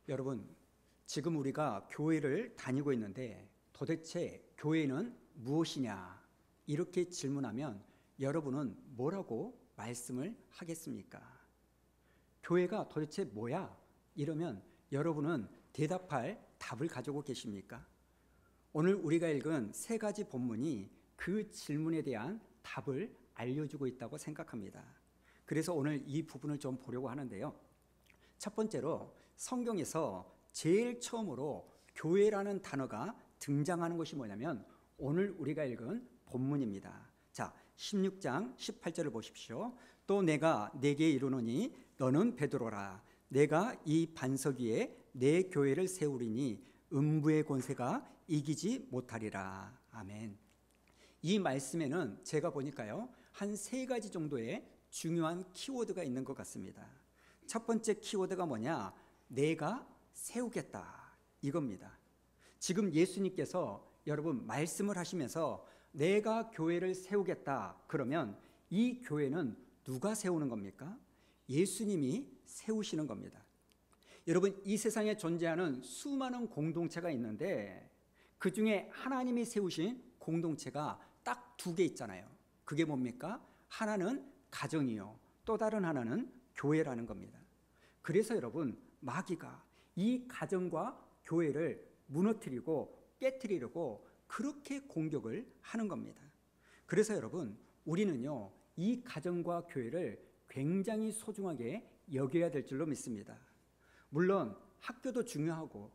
여러분, 지금 우리가 교회를 다니고 있는데 도대체 교회는 무엇이냐? 이렇게 질문하면 여러분은 뭐라고 말씀을 하겠습니까? 교회가 도대체 뭐야? 이러면 여러분은 대답할 답을 가지고 계십니까? 오늘 우리가 읽은 세 가지 본문이 그 질문에 대한 답을 알려주고 있다고 생각합니다. 그래서 오늘 이 부분을 좀 보려고 하는데요. 첫 번째로 성경에서 제일 처음으로 교회라는 단어가 등장하는 것이 뭐냐면 오늘 우리가 읽은 본문입니다. 자, 16장 18절을 보십시오. 또 내가 네게 이르노니 너는 베드로라. 내가 이 반석 위에 내 교회를 세우리니 음부의 권세가 이기지 못하리라. 아멘. 이 말씀에는 제가 보니까요, 한 세 가지 정도의 중요한 키워드가 있는 것 같습니다. 첫 번째 키워드가 뭐냐? 내가 세우겠다, 이겁니다. 지금 예수님께서 여러분 말씀을 하시면서 내가 교회를 세우겠다, 그러면 이 교회는 누가 세우는 겁니까? 예수님이 세우시는 겁니다. 여러분, 이 세상에 존재하는 수많은 공동체가 있는데 그 중에 하나님이 세우신 공동체가 딱 두 개 있잖아요. 그게 뭡니까? 하나는 가정이요, 또 다른 하나는 교회라는 겁니다. 그래서 여러분, 마귀가 이 가정과 교회를 무너뜨리고 깨트리려고 그렇게 공격을 하는 겁니다. 그래서 여러분, 우리는요, 이 가정과 교회를 굉장히 소중하게 여겨야 될 줄로 믿습니다. 물론 학교도 중요하고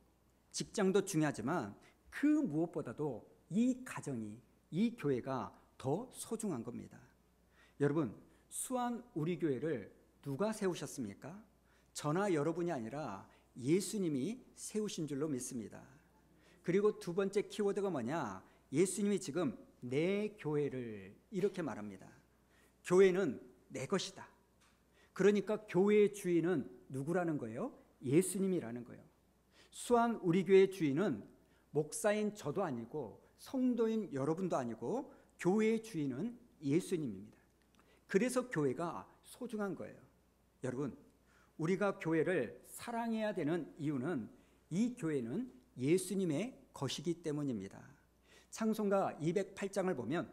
직장도 중요하지만 그 무엇보다도 이 가정이, 이 교회가 더 소중한 겁니다. 여러분, 수안 우리 교회를 누가 세우셨습니까? 저나 여러분이 아니라 예수님이 세우신 줄로 믿습니다. 그리고 두 번째 키워드가 뭐냐? 예수님이 지금 내 교회를 이렇게 말합니다. 교회는 내 것이다. 그러니까 교회의 주인은 누구라는 거예요? 예수님이라는 거예요. 수안 우리 교회의 주인은 목사인 저도 아니고 성도인 여러분도 아니고 교회의 주인은 예수님입니다. 그래서 교회가 소중한 거예요. 여러분, 우리가 교회를 사랑해야 되는 이유는 이 교회는 예수님의 것이기 때문입니다. 찬송가 208장을 보면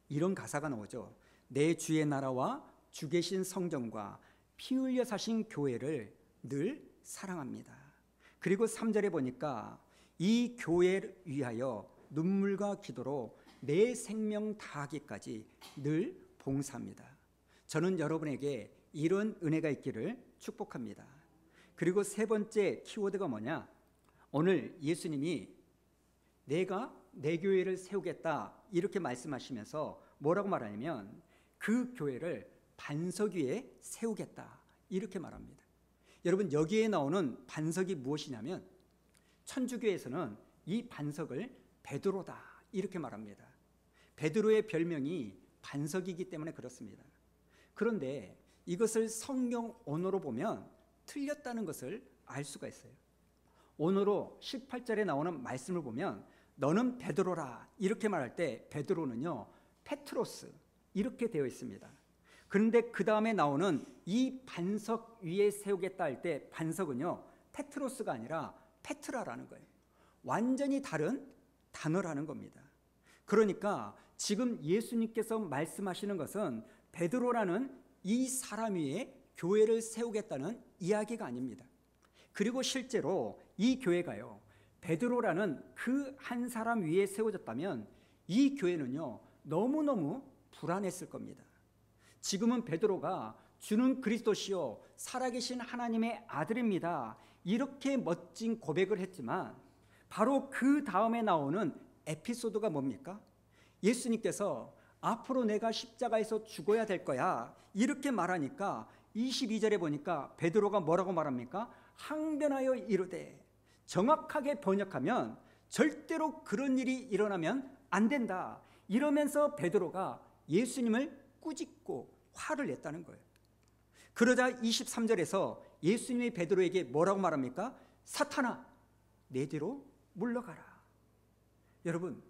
이런 가사가 나오죠. 내 주의 나라와 주 계신 성전과 피 흘려 사신 교회를 늘 사랑합니다. 그리고 3절에 보니까 이 교회를 위하여 눈물과 기도로 내 생명 다하기까지 늘 봉사합니다. 저는 여러분에게 이런 은혜가 있기를 축복합니다. 그리고 세 번째 키워드가 뭐냐? 오늘 예수님이 내가 내 교회를 세우겠다 이렇게 말씀하시면서 뭐라고 말하냐면 그 교회를 반석 위에 세우겠다 이렇게 말합니다. 여러분, 여기에 나오는 반석이 무엇이냐면 천주교에서는 이 반석을 베드로다 이렇게 말합니다. 베드로의 별명이 반석이기 때문에 그렇습니다. 그런데 이것을 성경 언어로 보면 틀렸다는 것을 알 수가 있어요. 언어로 18절에 나오는 말씀을 보면 너는 베드로라 이렇게 말할 때 베드로는요 페트로스 이렇게 되어 있습니다. 그런데 그 다음에 나오는 이 반석 위에 세우겠다 할 때 반석은요 페트로스가 아니라 페트라라는 거예요. 완전히 다른 단어라는 겁니다. 그러니까 지금 예수님께서 말씀하시는 것은 베드로라는 이 사람 위에 교회를 세우겠다는 이야기가 아닙니다. 그리고 실제로 이 교회가요 베드로라는 그 한 사람 위에 세워졌다면 이 교회는요 너무너무 불안했을 겁니다. 지금은 베드로가 주는 그리스도시요 살아계신 하나님의 아들입니다 이렇게 멋진 고백을 했지만 바로 그 다음에 나오는 에피소드가 뭡니까? 예수님께서 앞으로 내가 십자가에서 죽어야 될 거야 이렇게 말하니까 22절에 보니까 베드로가 뭐라고 말합니까? 항변하여 이르되, 정확하게 번역하면 절대로 그런 일이 일어나면 안 된다 이러면서 베드로가 예수님을 꾸짖고 화를 냈다는 거예요. 그러자 23절에서 예수님이 베드로에게 뭐라고 말합니까? 사탄아 내 뒤로 물러가라. 여러분,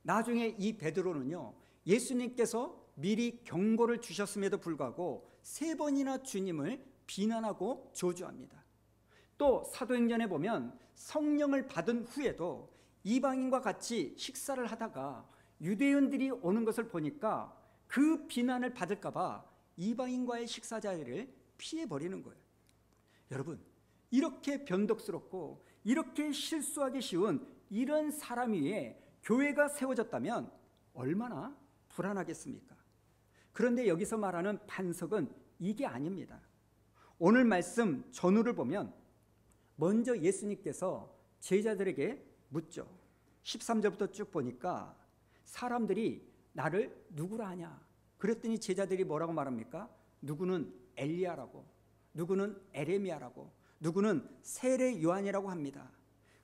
나중에 이 베드로는요 예수님께서 미리 경고를 주셨음에도 불구하고 3번이나 주님을 비난하고 저주합니다. 또 사도행전에 보면 성령을 받은 후에도 이방인과 같이 식사를 하다가 유대인들이 오는 것을 보니까 그 비난을 받을까 봐 이방인과의 식사 자리를 피해버리는 거예요. 여러분, 이렇게 변덕스럽고 이렇게 실수하기 쉬운 이런 사람 위에 교회가 세워졌다면 얼마나 불안하겠습니까? 그런데 여기서 말하는 반석은 이게 아닙니다. 오늘 말씀 전후를 보면 먼저 예수님께서 제자들에게 묻죠. 13절부터 쭉 보니까 사람들이 나를 누구라 하냐? 그랬더니 제자들이 뭐라고 말합니까? 누구는 엘리야라고, 누구는 에레미야라고, 누구는 세례 요한이라고 합니다.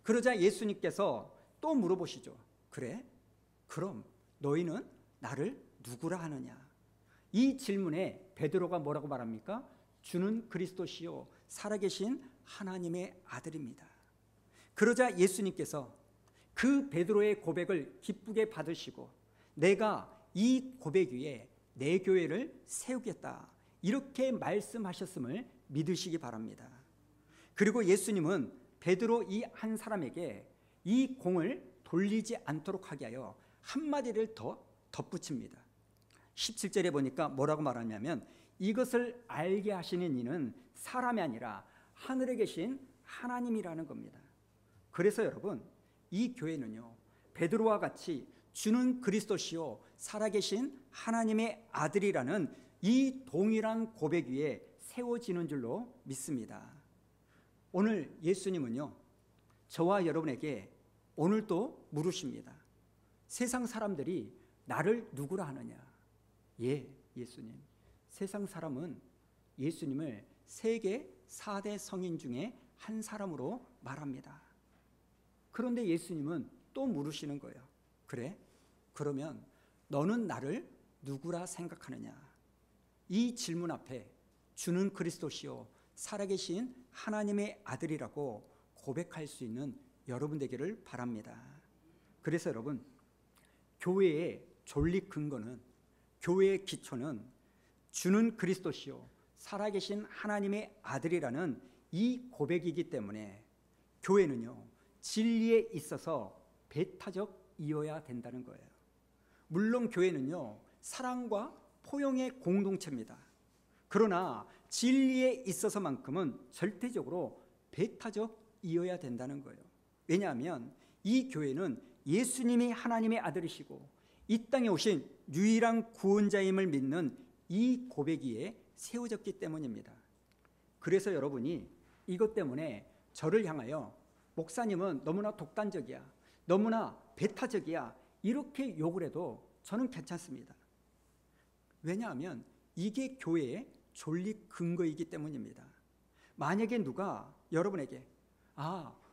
그러자 예수님께서 또 물어보시죠. 그래? 그럼 너희는 나를 누구라 하느냐? 이 질문에 베드로가 뭐라고 말합니까? 주는 그리스도시요 살아계신 하나님의 아들입니다. 그러자 예수님께서 그 베드로의 고백을 기쁘게 받으시고 내가 이 고백 위에 내 교회를 세우겠다 이렇게 말씀하셨음을 믿으시기 바랍니다. 그리고 예수님은 베드로 이 한 사람에게 이 공을 돌리지 않도록 하게 하여 한마디를 더 덧붙입니다. 17절에 보니까 뭐라고 말하냐면 이것을 알게 하시는 이는 사람이 아니라 하늘에 계신 하나님이라는 겁니다. 그래서 여러분, 이 교회는요 베드로와 같이 주는 그리스도시요 살아계신 하나님의 아들이라는 이 동일한 고백 위에 세워지는 줄로 믿습니다. 오늘 예수님은요 저와 여러분에게 오늘도 물으십니다. 세상 사람들이 나를 누구라 하느냐? 예, 예수님. 세상 사람은 예수님을 세계 4대 성인 중에 한 사람으로 말합니다. 그런데 예수님은 또 물으시는 거예요. 그래? 그러면 너는 나를 누구라 생각하느냐? 이 질문 앞에 주는 그리스도시요 살아계신 하나님의 아들이라고 고백할 수 있는 여러분 되기를 바랍니다. 그래서 여러분, 교회의 존립 근거는, 교회의 기초는 주는 그리스도시요 살아계신 하나님의 아들이라는 이 고백이기 때문에 교회는요 진리에 있어서 배타적이어야 된다는 거예요. 물론 교회는요 사랑과 포용의 공동체입니다. 그러나 진리에 있어서만큼은 절대적으로 배타적이어야 된다는 거예요. 왜냐하면 이 교회는 예수님이 하나님의 아들이시고 이 땅에 오신 유일한 구원자임을 믿는 이 고백 위에 세워졌기 때문입니다. 그래서 여러분이 이것 때문에 저를 향하여 목사님은 너무나 독단적이야, 너무나 배타적이야 이렇게 욕을 해도 저는 괜찮습니다. 왜냐하면 이게 교회의 존립 근거이기 때문입니다. 만약에 누가 여러분에게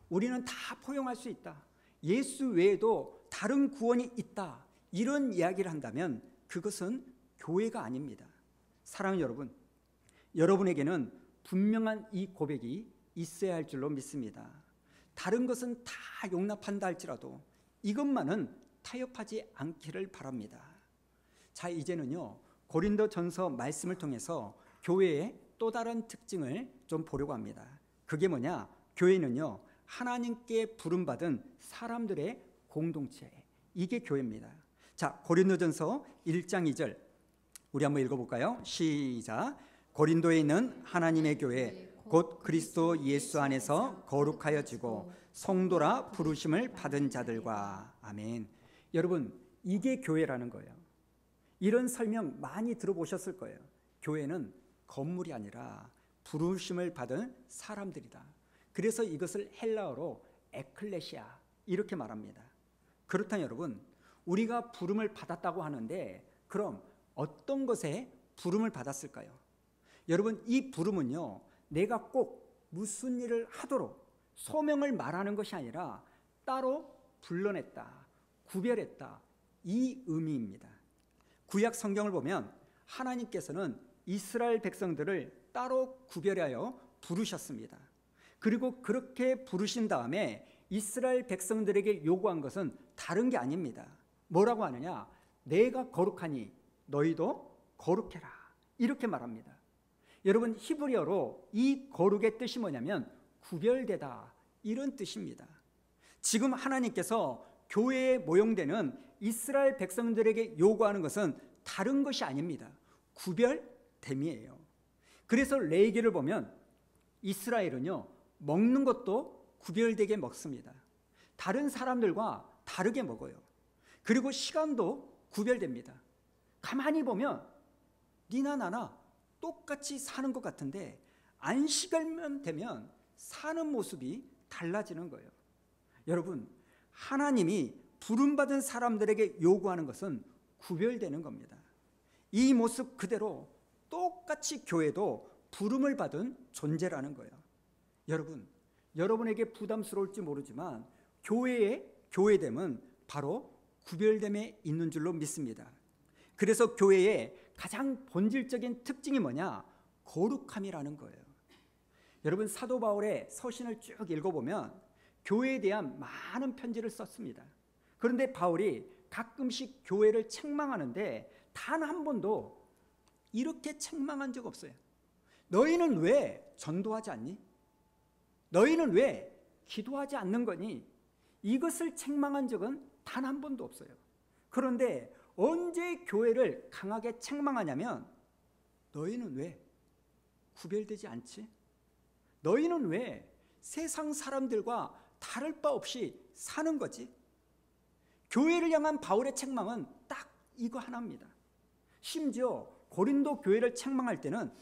우리는 다 포용할 수 있다, 예수 외에도 다른 구원이 있다 이런 이야기를 한다면 그것은 교회가 아닙니다. 사랑하는 여러분, 여러분에게는 분명한 이 고백이 있어야 할 줄로 믿습니다. 다른 것은 다 용납한다 할지라도 이것만은 타협하지 않기를 바랍니다. 자, 이제는요 고린도전서 말씀을 통해서 교회의 또 다른 특징을 좀 보려고 합니다. 그게 뭐냐? 교회는요 하나님께 부름받은 사람들의 공동체, 이게 교회입니다. 자, 고린도전서 1장 2절 우리 한번 읽어볼까요? 시작. 고린도에 있는 하나님의 교회 곧 그리스도 예수 안에서 거룩하여지고 성도라 부르심을 받은 자들과. 아멘. 여러분, 이게 교회라는 거예요. 이런 설명 많이 들어보셨을 거예요. 교회는 건물이 아니라 부르심을 받은 사람들이다. 그래서 이것을 헬라어로 에클레시아 이렇게 말합니다. 그렇다면 여러분, 우리가 부름을 받았다고 하는데 그럼 어떤 것에 부름을 받았을까요? 여러분, 이 부름은요 내가 꼭 무슨 일을 하도록 소명을 말하는 것이 아니라 따로 불러냈다, 구별했다, 이 의미입니다. 구약 성경을 보면 하나님께서는 이스라엘 백성들을 따로 구별하여 부르셨습니다. 그리고 그렇게 부르신 다음에 이스라엘 백성들에게 요구한 것은 다른 게 아닙니다. 뭐라고 하느냐? 내가 거룩하니 너희도 거룩해라, 이렇게 말합니다. 여러분, 히브리어로 이 거룩의 뜻이 뭐냐면 구별되다, 이런 뜻입니다. 지금 하나님께서 교회에 모형되는 이스라엘 백성들에게 요구하는 것은 다른 것이 아닙니다. 구별됨이에요. 그래서 레위기를 보면 이스라엘은요, 먹는 것도 구별되게 먹습니다. 다른 사람들과 다르게 먹어요. 그리고 시간도 구별됩니다. 가만히 보면 니나 나나 똑같이 사는 것 같은데 안식일만 되면 사는 모습이 달라지는 거예요. 여러분, 하나님이 부름받은 사람들에게 요구하는 것은 구별되는 겁니다. 이 모습 그대로 똑같이 교회도 부름을 받은 존재라는 거예요. 여러분, 여러분에게 부담스러울지 모르지만 교회의 교회됨은 바로 구별됨에 있는 줄로 믿습니다. 그래서 교회의 가장 본질적인 특징이 뭐냐? 거룩함이라는 거예요. 여러분, 사도 바울의 서신을 쭉 읽어보면 교회에 대한 많은 편지를 썼습니다. 그런데 바울이 가끔씩 교회를 책망하는데 단 한 번도 이렇게 책망한 적 없어요. 너희는 왜 전도하지 않니? 너희는 왜 기도하지 않는 거니? 이것을 책망한 적은 단 한 번도 없어요. 그런데 언제 교회를 강하게 책망하냐면 너희는 왜 구별되지 않지? 너희는 왜 세상 사람들과 다를 바 없이 사는 거지? 교회를 향한 바울의 책망은 딱 이거 하나입니다. 심지어 고린도 교회를 책망할 때는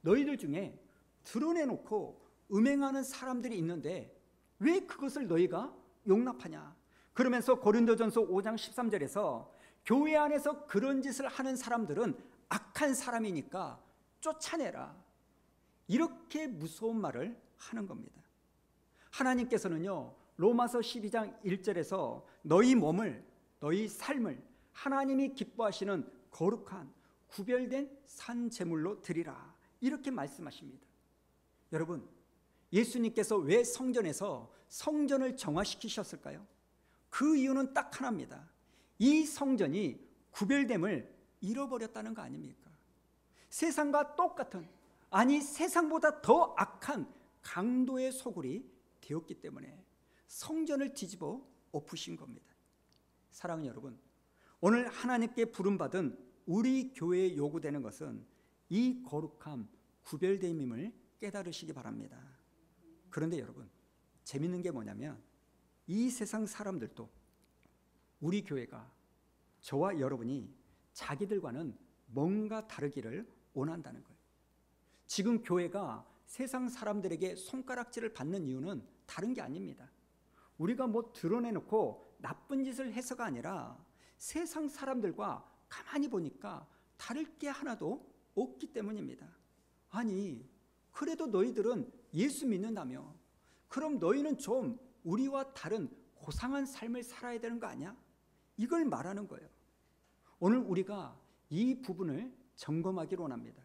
너희들 중에 드러내놓고 음행하는 사람들이 있는데 왜 그것을 너희가 용납하냐? 그러면서 고린도전서 5장 13절에서 교회 안에서 그런 짓을 하는 사람들은 악한 사람이니까 쫓아내라, 이렇게 무서운 말을 하는 겁니다. 하나님께서는요, 로마서 12장 1절에서 너희 몸을, 너희 삶을 하나님이 기뻐하시는 거룩한 구별된 산 제물로 드리라, 이렇게 말씀하십니다. 여러분, 예수님께서 왜 성전에서 성전을 정화시키셨을까요? 그 이유는 딱 하나입니다. 이 성전이 구별됨을 잃어버렸다는 거 아닙니까? 세상과 똑같은, 아니 세상보다 더 악한 강도의 소굴이 되었기 때문에 성전을 뒤집어 엎으신 겁니다. 사랑하는 여러분, 오늘 하나님께 부름받은 우리 교회에 요구되는 것은 이 거룩함, 구별됨임을 깨달으시기 바랍니다. 그런데 여러분, 재밌는 게 뭐냐면 이 세상 사람들도 우리 교회가, 저와 여러분이 자기들과는 뭔가 다르기를 원한다는 거예요. 지금 교회가 세상 사람들에게 손가락질을 받는 이유는 다른 게 아닙니다. 우리가 뭐 드러내놓고 나쁜 짓을 해서가 아니라 세상 사람들과 가만히 보니까 다를 게 하나도 없기 때문입니다. 아니, 그래도 너희들은 예수 믿는다며, 그럼 너희는 좀 우리와 다른 고상한 삶을 살아야 되는 거 아니야? 이걸 말하는 거예요. 오늘 우리가 이 부분을 점검하기를 원합니다.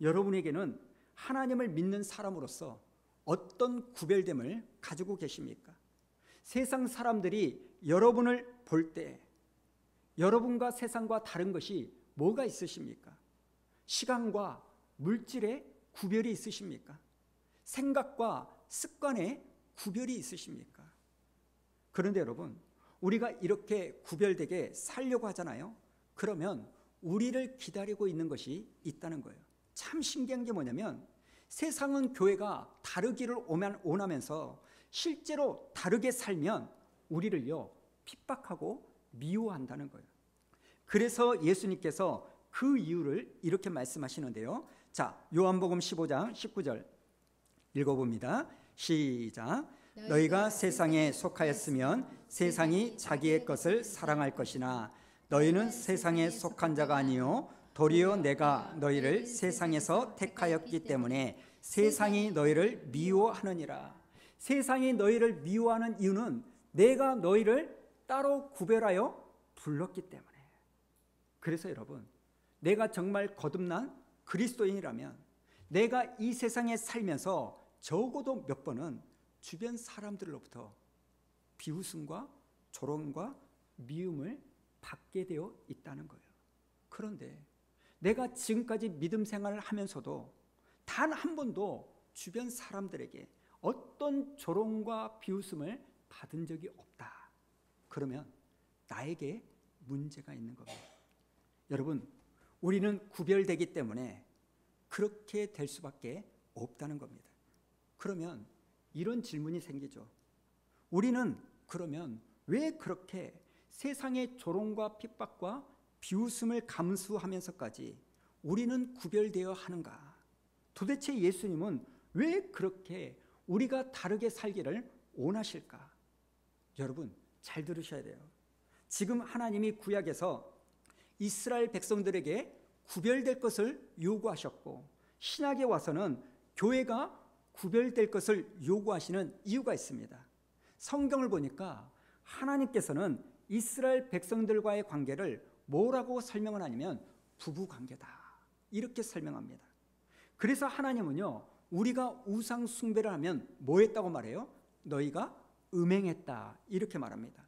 여러분에게는 하나님을 믿는 사람으로서 어떤 구별됨을 가지고 계십니까? 세상 사람들이 여러분을 볼 때 여러분과 세상과 다른 것이 뭐가 있으십니까? 시간과 물질의 구별이 있으십니까? 생각과 습관의 구별이 있으십니까? 그런데 여러분, 우리가 이렇게 구별되게 살려고 하잖아요. 그러면 우리를 기다리고 있는 것이 있다는 거예요. 참 신기한 게 뭐냐면 세상은 교회가 다르기를 원하면서 실제로 다르게 살면 우리를요 핍박하고 미워한다는 거예요. 그래서 예수님께서 그 이유를 이렇게 말씀하시는데요. 자, 요한복음 15장 19절 읽어봅니다. 시작. 너희가 세상에 속하였으면 세상이 자기의 것을 사랑할 것이나 너희는 세상에 속한 자가 아니요 도리어 내가 너희를 세상에서 택하였기 때문에 세상이 너희를 미워하느니라. 세상이 너희를 미워하는 이유는 내가 너희를 따로 구별하여 불렀기 때문에. 그래서 여러분, 내가 정말 거듭난 그리스도인이라면 내가 이 세상에 살면서 적어도 몇 번은 주변 사람들로부터 비웃음과 조롱과 미움을 받게 되어 있다는 거예요. 그런데 내가 지금까지 믿음 생활을 하면서도 단 한 번도 주변 사람들에게 어떤 조롱과 비웃음을 받은 적이 없다. 그러면 나에게 문제가 있는 겁니다. 여러분, 우리는 구별되기 때문에 그렇게 될 수밖에 없다는 겁니다. 그러면 이런 질문이 생기죠. 우리는 그러면 왜 그렇게 세상의 조롱과 핍박과 비웃음을 감수하면서까지 우리는 구별되어 하는가? 도대체 예수님은 왜 그렇게 우리가 다르게 살기를 원하실까? 여러분, 잘 들으셔야 돼요. 지금 하나님이 구약에서 이스라엘 백성들에게 구별될 것을 요구하셨고, 신약에 와서는 교회가 구별될 것을 요구하시는 이유가 있습니다. 성경을 보니까 하나님께서는 이스라엘 백성들과의 관계를 뭐라고 설명을 하냐면 부부 관계다, 이렇게 설명합니다. 그래서 하나님은요, 우리가 우상 숭배를 하면 뭐 했다고 말해요? 너희가 음행했다, 이렇게 말합니다.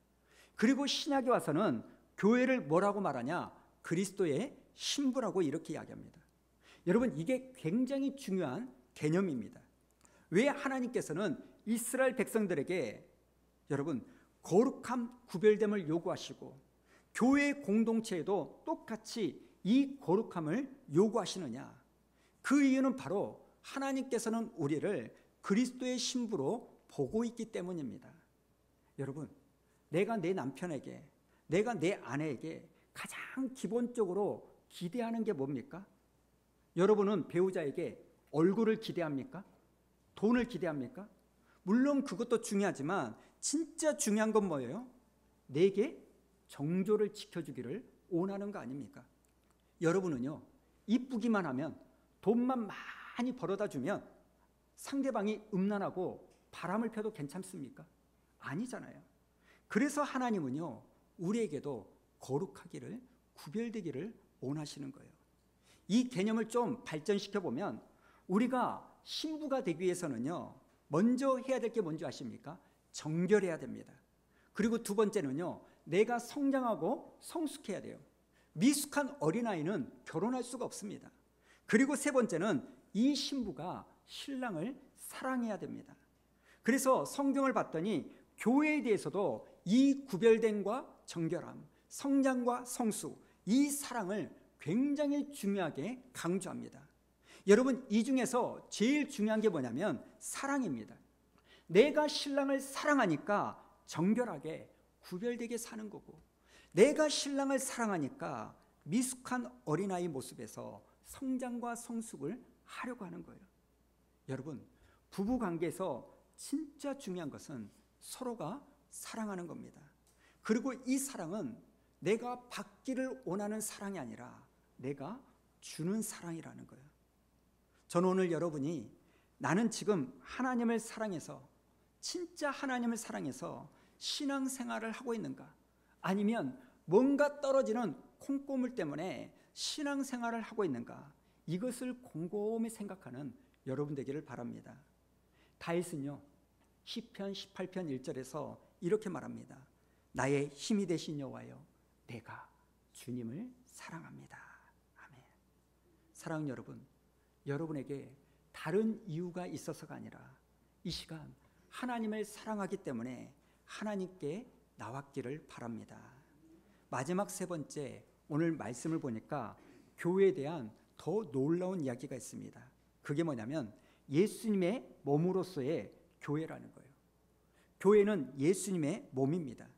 그리고 신약에 와서는 교회를 뭐라고 말하냐? 그리스도의 신부라고 이렇게 이야기합니다. 여러분, 이게 굉장히 중요한 개념입니다. 왜 하나님께서는 이스라엘 백성들에게 여러분 거룩함, 구별됨을 요구하시고 교회 공동체에도 똑같이 이 거룩함을 요구하시느냐? 그 이유는 바로 하나님께서는 우리를 그리스도의 신부로 보고 있기 때문입니다. 여러분, 내가 내 남편에게, 내가 내 아내에게 가장 기본적으로 기대하는 게 뭡니까? 여러분은 배우자에게 얼굴을 기대합니까? 돈을 기대합니까? 물론 그것도 중요하지만 진짜 중요한 건 뭐예요? 내게 정조를 지켜주기를 원하는 거 아닙니까? 여러분은요, 이쁘기만 하면, 돈만 많이 벌어다 주면 상대방이 음란하고 바람을 펴도 괜찮습니까? 아니잖아요. 그래서 하나님은요, 우리에게도 거룩하기를, 구별되기를 원하시는 거예요. 이 개념을 좀 발전시켜 보면 우리가 신부가 되기 위해서는요, 먼저 해야 될 게 뭔지 아십니까? 정결해야 됩니다. 그리고 두 번째는요, 내가 성장하고 성숙해야 돼요. 미숙한 어린아이는 결혼할 수가 없습니다. 그리고 세 번째는 이 신부가 신랑을 사랑해야 됩니다. 그래서 성경을 봤더니 교회에 대해서도 이 구별됨과 정결함, 성장과 성숙, 이 사랑을 굉장히 중요하게 강조합니다. 여러분, 이 중에서 제일 중요한 게 뭐냐면 사랑입니다. 내가 신랑을 사랑하니까 정결하게 구별되게 사는 거고, 내가 신랑을 사랑하니까 미숙한 어린아이 모습에서 성장과 성숙을 하려고 하는 거예요. 여러분, 부부 관계에서 진짜 중요한 것은 서로가 사랑하는 겁니다. 그리고 이 사랑은 내가 받기를 원하는 사랑이 아니라 내가 주는 사랑이라는 거예요. 저는 오늘 여러분이 나는 지금 하나님을 사랑해서, 진짜 하나님을 사랑해서 신앙생활을 하고 있는가, 아니면 뭔가 떨어지는 콩고물 때문에 신앙생활을 하고 있는가, 이것을 곰곰이 생각하는 여러분 되기를 바랍니다. 다윗은요, 시편 18편 1절에서 이렇게 말합니다. 나의 힘이 되신 여호와여, 내가 주님을 사랑합니다. 아멘. 사랑하는 여러분, 여러분에게 다른 이유가 있어서가 아니라 이 시간 하나님을 사랑하기 때문에 하나님께 나왔기를 바랍니다. 마지막 세 번째, 오늘 말씀을 보니까 교회에 대한 더 놀라운 이야기가 있습니다. 그게 뭐냐면 예수님의 몸으로서의 교회라는 거예요. 교회는 예수님의 몸입니다.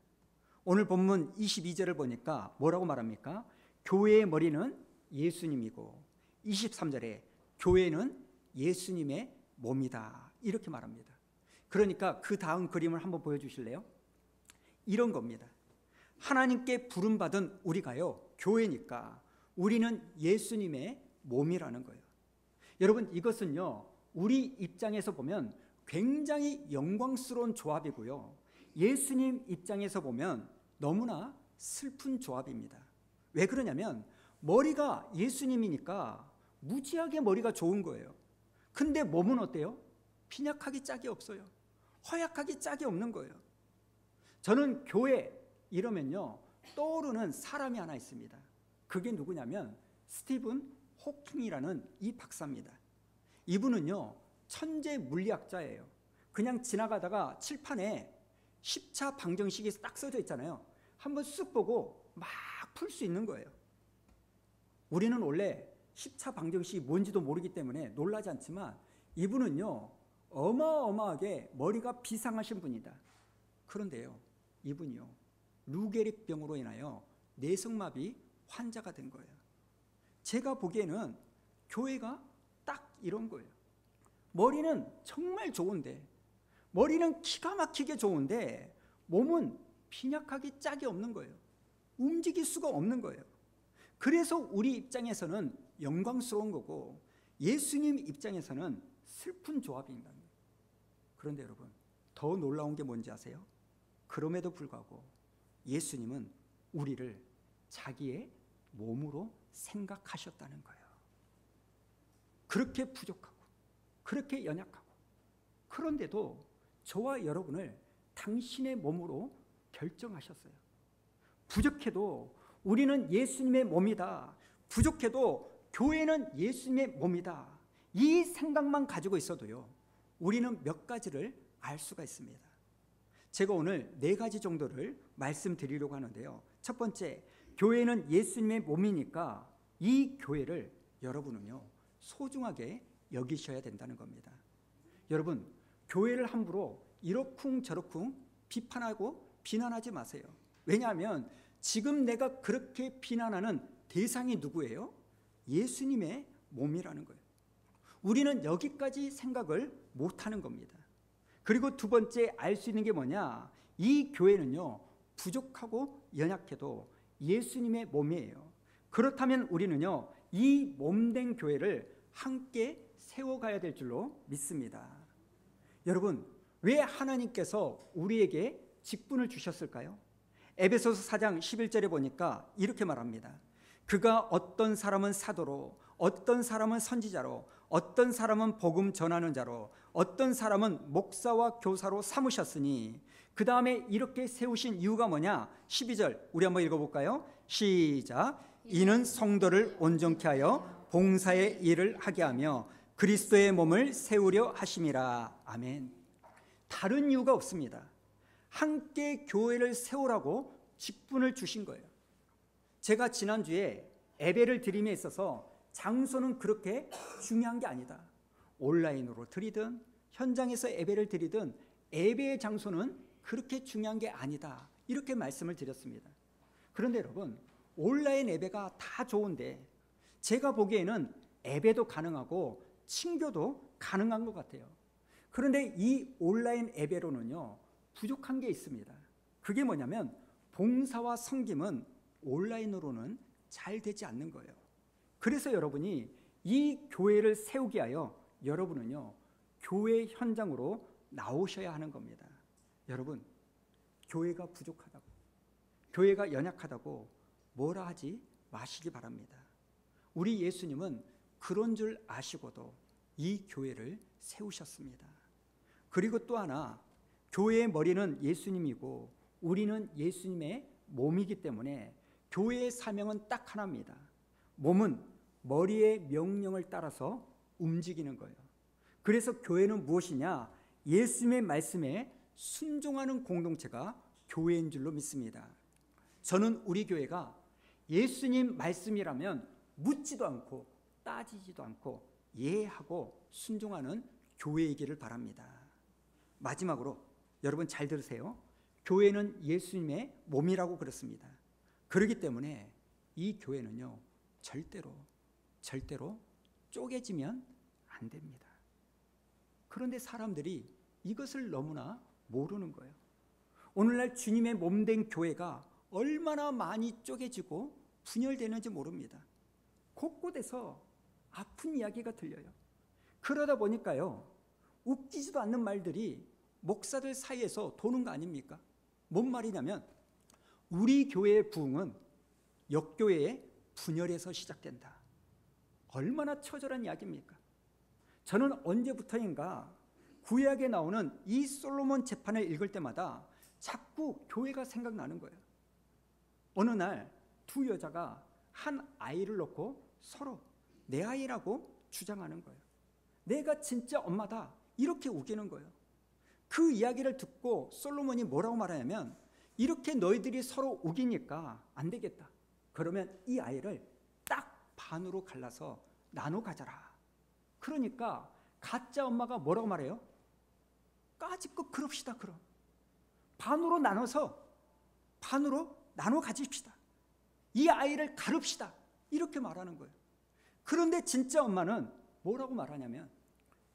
오늘 본문 22절을 보니까 뭐라고 말합니까? 교회의 머리는 예수님이고, 23절에 교회는 예수님의 몸이다, 이렇게 말합니다. 그러니까 그 다음 그림을 한번 보여주실래요? 이런 겁니다. 하나님께 부름받은 우리가요, 교회니까 우리는 예수님의 몸이라는 거예요. 여러분, 이것은요, 우리 입장에서 보면 굉장히 영광스러운 조합이고요, 예수님 입장에서 보면 너무나 슬픈 조합입니다. 왜 그러냐면 머리가 예수님이니까 무지하게 머리가 좋은 거예요. 근데 몸은 어때요? 빈약하기 짝이 없어요. 허약하기 짝이 없는 거예요. 저는 교회 이러면요, 떠오르는 사람이 하나 있습니다. 그게 누구냐면 스티븐 호킹이라는 이 박사입니다. 이분은요, 천재 물리학자예요. 그냥 지나가다가 칠판에 10차 방정식이 딱 써져 있잖아요. 한번 쓱 보고 막 풀 수 있는 거예요. 우리는 원래 10차 방정식이 뭔지도 모르기 때문에 놀라지 않지만 이분은요, 어마어마하게 머리가 비상하신 분이다. 그런데요, 이분이요, 루게릭병으로 인하여 내성마비 환자가 된 거예요. 제가 보기에는 교회가 딱 이런 거예요. 머리는 정말 좋은데, 머리는 기가 막히게 좋은데 몸은 빈약하기 짝이 없는 거예요. 움직일 수가 없는 거예요. 그래서 우리 입장에서는 영광스러운 거고 예수님 입장에서는 슬픈 조합입니다. 그런데 여러분, 더 놀라운 게 뭔지 아세요? 그럼에도 불구하고 예수님은 우리를 자기의 몸으로 생각하셨다는 거예요. 그렇게 부족하고 그렇게 연약하고, 그런데도 저와 여러분을 당신의 몸으로 결정하셨어요. 부족해도 우리는 예수님의 몸이다. 부족해도 교회는 예수님의 몸이다. 이 생각만 가지고 있어도요, 우리는 몇 가지를 알 수가 있습니다. 제가 오늘 4가지 정도를 말씀드리려고 하는데요. 첫 번째, 교회는 예수님의 몸이니까 이 교회를 여러분은요, 소중하게 여기셔야 된다는 겁니다. 여러분, 교회를 함부로 이러쿵저러쿵 비판하고 비난하지 마세요. 왜냐하면 지금 내가 그렇게 비난하는 대상이 누구예요? 예수님의 몸이라는 거예요. 우리는 여기까지 생각을 못하는 겁니다. 그리고 두 번째 알 수 있는 게 뭐냐? 이 교회는요, 부족하고 연약해도 예수님의 몸이에요. 그렇다면 우리는요, 이 몸된 교회를 함께 세워가야 될 줄로 믿습니다. 여러분, 왜 하나님께서 우리에게 직분을 주셨을까요? 에베소서 4장 11절에 보니까 이렇게 말합니다. 그가 어떤 사람은 사도로, 어떤 사람은 선지자로, 어떤 사람은 복음 전하는 자로, 어떤 사람은 목사와 교사로 삼으셨으니, 그 다음에 이렇게 세우신 이유가 뭐냐? 12절 우리 한번 읽어볼까요? 시작. 이는 성도를 온전케 하여 봉사의 일을 하게 하며 그리스도의 몸을 세우려 하심이라. 아멘. 다른 이유가 없습니다. 함께 교회를 세우라고 직분을 주신 거예요. 제가 지난주에 예배를 드림에 있어서 장소는 그렇게 중요한 게 아니다. 온라인으로 드리든 현장에서 예배를 드리든 예배의 장소는 그렇게 중요한 게 아니다. 이렇게 말씀을 드렸습니다. 그런데 여러분, 온라인 예배가 다 좋은데 제가 보기에는 예배도 가능하고 친교도 가능한 것 같아요. 그런데 이 온라인 예배로는요, 부족한 게 있습니다. 그게 뭐냐면 봉사와 섬김은 온라인으로는 잘 되지 않는 거예요. 그래서 여러분이 이 교회를 세우게 하여 여러분은요, 교회 현장으로 나오셔야 하는 겁니다. 여러분, 교회가 부족하다고, 교회가 연약하다고 뭐라 하지 마시기 바랍니다. 우리 예수님은 그런 줄 아시고도 이 교회를 세우셨습니다. 그리고 또 하나, 교회의 머리는 예수님이고 우리는 예수님의 몸이기 때문에 교회의 사명은 딱 하나입니다. 몸은 머리의 명령을 따라서 움직이는 거예요. 그래서 교회는 무엇이냐? 예수님의 말씀에 순종하는 공동체가 교회인 줄로 믿습니다. 저는 우리 교회가 예수님 말씀이라면 묻지도 않고 따지지도 않고 예하고 순종하는 교회이기를 바랍니다. 마지막으로 여러분 잘 들으세요. 교회는 예수님의 몸이라고 그랬습니다. 그렇기 때문에 이 교회는요, 절대로 쪼개지면 안 됩니다. 그런데 사람들이 이것을 너무나 모르는 거예요. 오늘날 주님의 몸된 교회가 얼마나 많이 쪼개지고 분열되는지 모릅니다. 곳곳에서 아픈 이야기가 들려요. 그러다 보니까요, 웃기지도 않는 말들이 목사들 사이에서 도는 거 아닙니까? 뭔 말이냐면 우리 교회의 부흥은 역교회의 분열에서 시작된다. 얼마나 처절한 이야기입니까? 저는 언제부터인가 구약에 나오는 이 솔로몬 재판을 읽을 때마다 자꾸 교회가 생각나는 거예요. 어느 날 두 여자가 한 아이를 놓고 서로 내 아이라고 주장하는 거예요. 내가 진짜 엄마다 이렇게 우기는 거예요. 그 이야기를 듣고 솔로몬이 뭐라고 말하냐면, 이렇게 너희들이 서로 우기니까 안 되겠다. 그러면 이 아이를 딱 반으로 갈라서 나눠 가져라. 그러니까 가짜 엄마가 뭐라고 말해요? 까짓것 그럽시다. 그럼 반으로 나눠 가집시다. 이 아이를 가릅시다. 이렇게 말하는 거예요. 그런데 진짜 엄마는 뭐라고 말하냐면,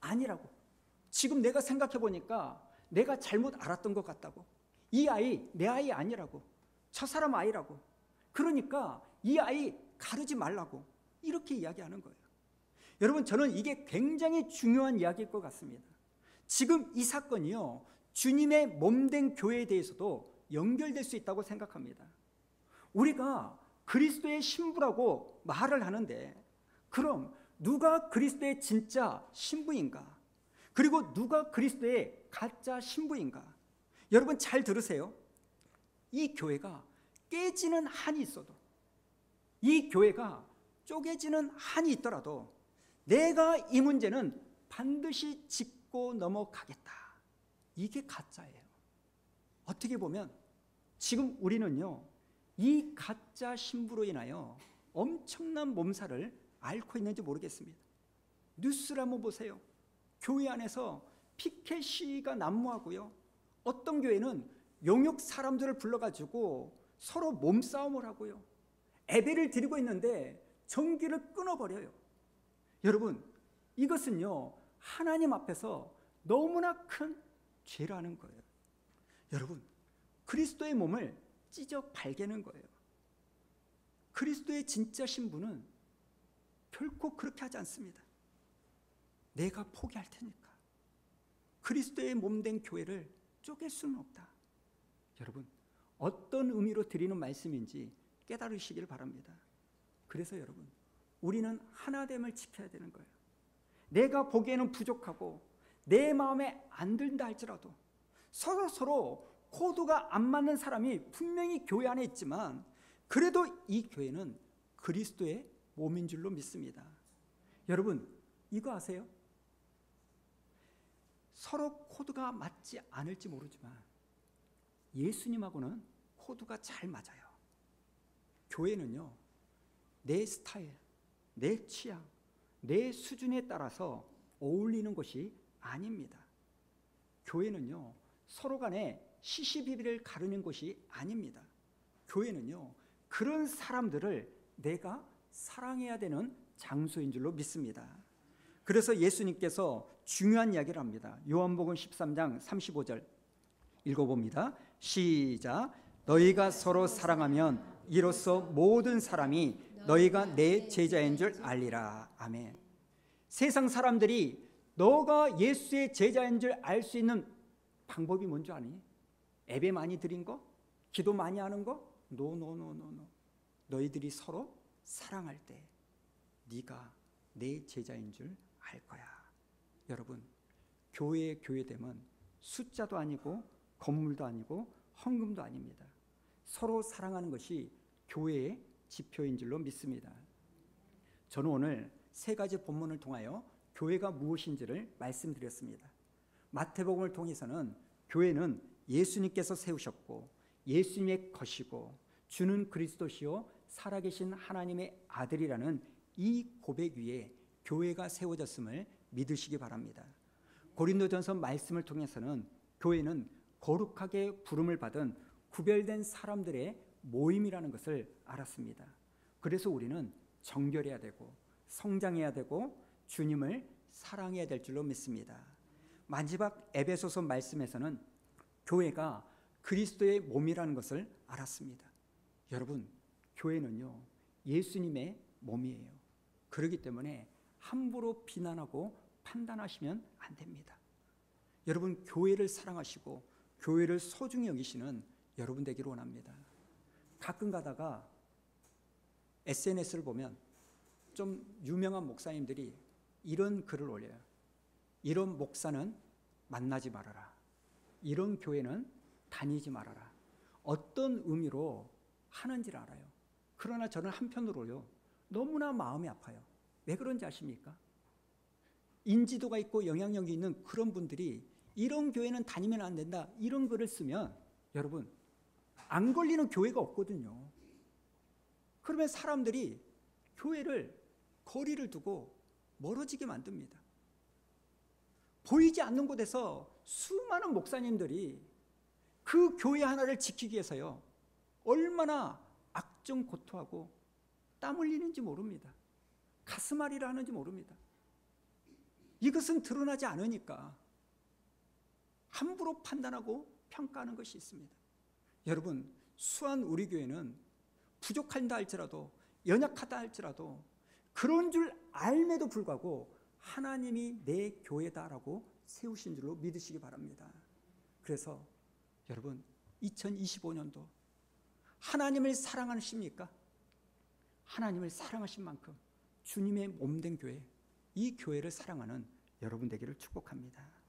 아니라고. 지금 내가 생각해 보니까 내가 잘못 알았던 것 같다고. 이 아이 내 아이 아니라고. 저 사람 아이라고. 그러니까 이 아이 가르지 말라고. 이렇게 이야기하는 거예요. 여러분, 저는 이게 굉장히 중요한 이야기일 것 같습니다. 지금 이 사건이요, 주님의 몸된 교회에 대해서도 연결될 수 있다고 생각합니다. 우리가 그리스도의 신부라고 말을 하는데, 그럼 누가 그리스도의 진짜 신부인가? 그리고 누가 그리스도의 가짜 신부인가? 여러분 잘 들으세요. 이 교회가 깨지는 한이 있어도, 이 교회가 쪼개지는 한이 있더라도 내가 이 문제는 반드시 짚고 넘어가겠다. 이게 가짜예요. 어떻게 보면 지금 우리는요, 이 가짜 신부로 인하여 엄청난 몸살을 앓고 있는지 모르겠습니다. 뉴스를 한번 보세요. 교회 안에서 피켓 시위가 난무하고요, 어떤 교회는 용역 사람들을 불러가지고 서로 몸싸움을 하고요, 예배를 드리고 있는데 전기를 끊어버려요. 여러분, 이것은요, 하나님 앞에서 너무나 큰 죄라는 거예요. 여러분, 그리스도의 몸을 찢어 발개는 거예요. 그리스도의 진짜 신부는 결코 그렇게 하지 않습니다. 내가 포기할 테니까. 그리스도의 몸된 교회를 쪼갤 수는 없다. 여러분, 어떤 의미로 드리는 말씀인지 깨달으시길 바랍니다. 그래서 여러분, 우리는 하나됨을 지켜야 되는 거예요. 내가 보기에는 부족하고 내 마음에 안 든다 할지라도 서로 코드가 안 맞는 사람이 분명히 교회 안에 있지만, 그래도 이 교회는 그리스도의 몸인 줄로 믿습니다. 여러분, 이거 아세요? 서로 코드가 맞지 않을지 모르지만 예수님하고는 코드가 잘 맞아요. 교회는요, 내 스타일, 내 취향, 내 수준에 따라서 어울리는 것이 아닙니다. 교회는요, 서로 간에 시시비비를 가르는 것이 아닙니다. 교회는요, 그런 사람들을 내가 사랑해야 되는 장소인 줄로 믿습니다. 그래서 예수님께서 중요한 이야기를 합니다. 요한복음 13장 35절 읽어봅니다. 시작. 너희가 서로 사랑하면 이로써 모든 사람이 너희가 내 제자인 줄 알리라. 아멘. 세상 사람들이 너가 예수의 제자인 줄 알 수 있는 방법이 뭔지 아니? 예배 많이 드린 거? 기도 많이 하는 거? 노. 너희들이 서로 사랑할 때 네가 내 제자인 줄 알 거야. 여러분, 교회의 교회됨은 숫자도 아니고 건물도 아니고 헌금도 아닙니다. 서로 사랑하는 것이 교회의 지표인 줄로 믿습니다. 저는 오늘 세 가지 본문을 통하여 교회가 무엇인지를 말씀드렸습니다. 마태복음을 통해서는 교회는 예수님께서 세우셨고 예수님의 것이고 주는 그리스도시요 살아계신 하나님의 아들이라는 이 고백 위에 교회가 세워졌음을 믿으시기 바랍니다. 고린도전서 말씀을 통해서는 교회는 거룩하게 부름을 받은 구별된 사람들의 모임이라는 것을 알았습니다. 그래서 우리는 정결해야 되고 성장해야 되고 주님을 사랑해야 될 줄로 믿습니다. 마지막 에베소서 말씀에서는 교회가 그리스도의 몸이라는 것을 알았습니다. 여러분, 교회는요, 예수님의 몸이에요. 그렇기 때문에 함부로 비난하고 판단하시면 안 됩니다. 여러분, 교회를 사랑하시고 교회를 소중히 여기시는 여러분 되기를 원합니다. 가끔 가다가 SNS를 보면 좀 유명한 목사님들이 이런 글을 올려요. 이런 목사는 만나지 말아라. 이런 교회는 다니지 말아라. 어떤 의미로 하는지를 알아요. 그러나 저는 한편으로요, 너무나 마음이 아파요. 왜 그런지 아십니까? 인지도가 있고 영향력이 있는 그런 분들이 이런 교회는 다니면 안 된다, 이런 글을 쓰면 여러분 안 걸리는 교회가 없거든요. 그러면 사람들이 교회를 거리를 두고 멀어지게 만듭니다. 보이지 않는 곳에서 수많은 목사님들이 그 교회 하나를 지키기 위해서요 얼마나 악정고투하고 땀 흘리는지 모릅니다. 가슴앓이를 하는지 모릅니다. 이것은 드러나지 않으니까 함부로 판단하고 평가하는 것이 있습니다. 여러분, 수한 우리 교회는 부족한다 할지라도, 연약하다 할지라도 그런 줄 알매도 불구하고 하나님이 내 교회다라고 세우신 줄로 믿으시기 바랍니다. 그래서 여러분, 2025년도 하나님을 사랑하십니까? 하나님을 사랑하신 만큼 주님의 몸된 교회, 이 교회를 사랑하는 여러분 되기를 축복합니다.